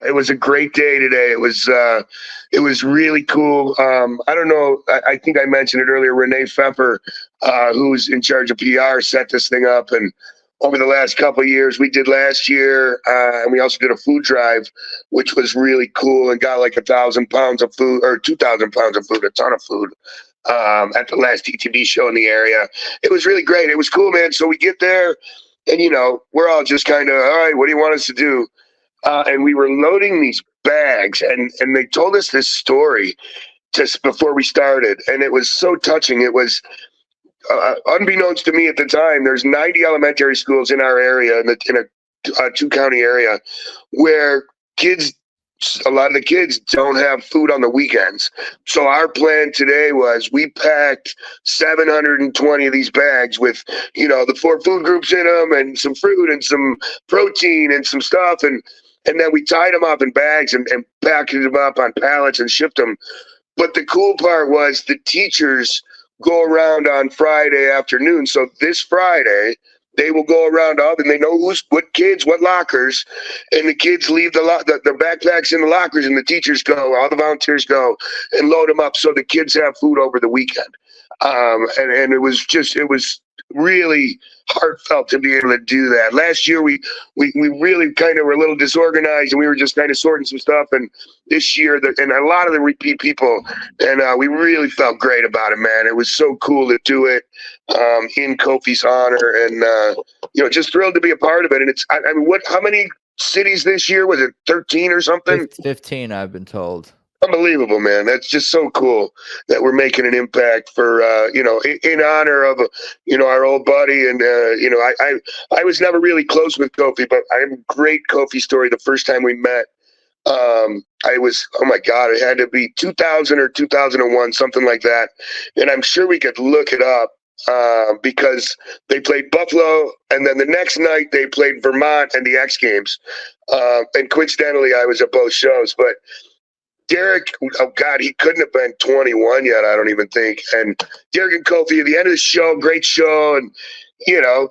It was a great day today. It was really cool. I don't know. I think I mentioned it earlier. Renee Pfeffer, who's in charge of PR, set this thing up, and over the last couple of years, we did last year, and we also did a food drive, which was really cool, and got like 1,000 pounds of food or 2,000 pounds of food, a ton of food. At the last TTB show in the area, it was really great. It was cool, man. So we get there, and we're all just kind of, all right, what do you want us to do? And we were loading these bags, and they told us this story just before we started, and it was so touching. It was unbeknownst to me at the time. There's 90 elementary schools in our area, in a two-county area, where a lot of the kids don't have food on the weekends. So our plan today was we packed 720 of these bags with, the 4 food groups in them and some fruit and some protein and some stuff. And then we tied them up in bags and packed them up on pallets and shipped them. But the cool part was the teachers go around on Friday afternoon. So this Friday, they will go around and they know what kids, what lockers, and the kids leave their backpacks in the lockers, and the teachers go, all the volunteers go and load them up so the kids have food over the weekend. And it was really heartfelt to be able to do that. Last year, we really kind of were a little disorganized, and we were just kind of sorting some stuff. And this year, and a lot of the repeat people, and we really felt great about it, man. It was so cool to do it in Kofi's honor, and just thrilled to be a part of it. And how many cities this year? Was it 13 or something? 15, I've been told. Unbelievable, man. That's just so cool that we're making an impact for, in honor of, our old buddy. And, I was never really close with Kofi, but I have a great Kofi story. The first time we met, oh my God, it had to be 2000 or 2001, something like that. And I'm sure we could look it up because they played Buffalo, and then the next night they played Vermont and the X Games. And coincidentally, I was at both shows, but Derek, oh God, he couldn't have been 21 yet, I don't even think. And Derek and Kofi at the end of the show, great show. And,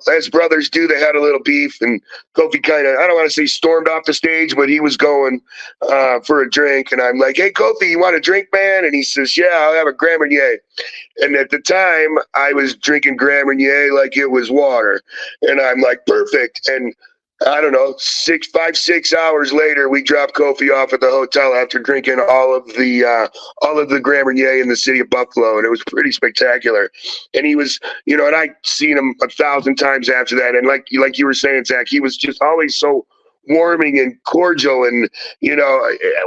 as brothers do, they had a little beef. And Kofi kind of, I don't want to say stormed off the stage, but he was going for a drink. And I'm like, hey, Kofi, you want a drink, man? And he says, yeah, I'll have a Grand Marnier. And at the time, I was drinking Grand Marnier like it was water. And I'm like, perfect. And I don't know, 6 hours later, we dropped Kofi off at the hotel after drinking all of the Grand Marnier in the city of Buffalo, and it was pretty spectacular. And he was, and I'd seen him 1,000 times after that. And like you were saying, Zach, he was just always so warming and cordial, and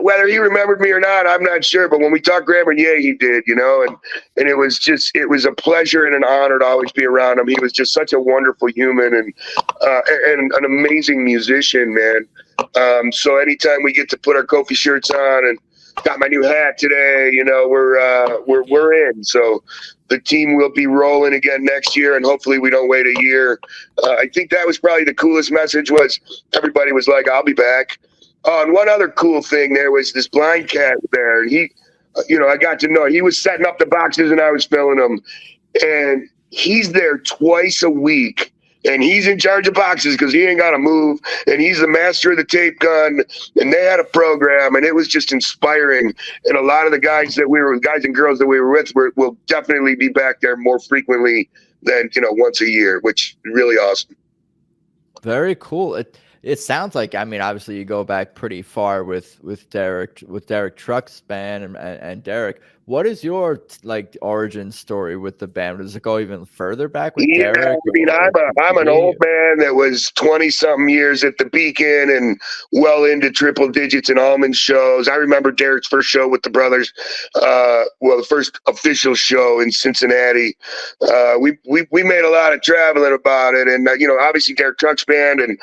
whether he remembered me or not, I'm not sure, but when we talked Grand Marnier, he did, and it was a pleasure and an honor to always be around him. He was just such a wonderful human and an amazing musician, man. So anytime we get to put our Kofi shirts on, and got my new hat today, we're in. So the team will be rolling again next year, and hopefully we don't wait a year. I think that was probably the coolest message. Was everybody was like, I'll be back. And one other cool thing, there was this blind cat there. He, I got to know, he was setting up the boxes and I was filling them. And he's there twice a week. And he's in charge of boxes because he ain't got to move. And he's the master of the tape gun. And they had a program, and it was just inspiring. And a lot of the guys and girls that we were with will definitely be back there more frequently than, once a year, which is really awesome. Very cool. It sounds like, obviously you go back pretty far with Derek Truck's band and Derek. What is your origin story with the band? Does it go even further back with Derek? I'm an old man that was 20-something years at the Beacon and well into triple digits and almond shows. I remember Derek's first show with the brothers. The first official show in Cincinnati. We made a lot of traveling about it, and obviously Derek Truck's band, and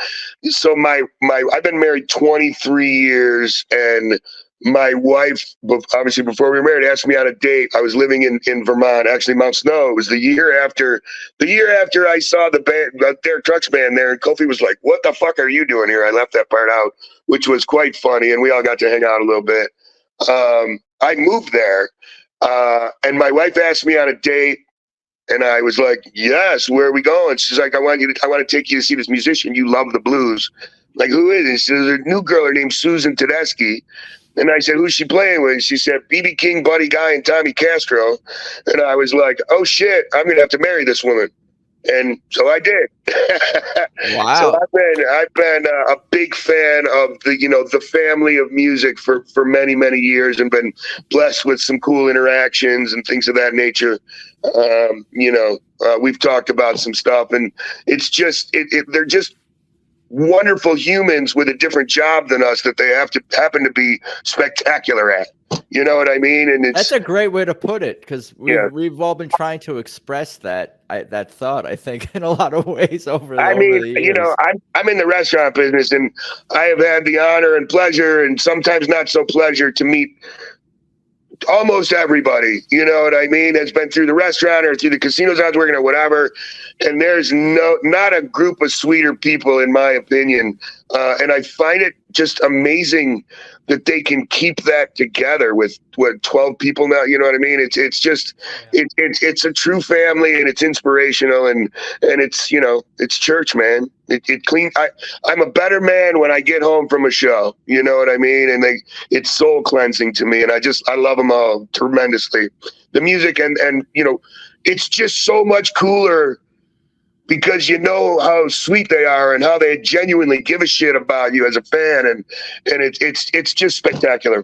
so I've been married 23 years, and my wife, obviously before we were married, asked me on a date. I was living in Vermont, actually Mount Snow. It was the year after I saw the band, Derek Truck's band there, and Kofi was like, "What the fuck are you doing here?" I left that part out, which was quite funny, and we all got to hang out a little bit. I moved there, and my wife asked me on a date, and I was like, "Yes, where are we going?" She's like, I want to take you to see this musician. You love the blues. Like, who is it? She said, there's a new girl, her name's Susan Tedeschi. And I said, who's she playing with? She said, BB King, Buddy Guy, and Tommy Castro. And I was like, oh shit, I'm gonna have to marry this woman. And so I did. So Wow. I've been a big fan of the family of music for many years, and been blessed with some cool interactions and things of that nature. We've talked about some stuff, and it's just they're just wonderful humans with a different job than us that they happen to be spectacular at. You know what I mean? And That's a great way to put it, because Yeah. we've all been trying to express that thought, I think, in a lot of ways over the You know, years. I'm in the restaurant business, and I have had the honor and pleasure, and sometimes not so pleasure, to meet almost everybody. You know what I mean? Has been through the restaurant or through the casinos I was working at, whatever. And there's not a group of sweeter people, in my opinion. And I find it just amazing that they can keep that together with 12 people now. You know what I mean? It's just it's a true family, and it's inspirational, and it's it's church, man. It clean. I'm a better man when I get home from a show. You know what I mean? And it's soul cleansing to me, and I love them all tremendously. The music and it's just so much cooler, because you know how sweet they are and how they genuinely give a shit about you as a fan, and it's just spectacular.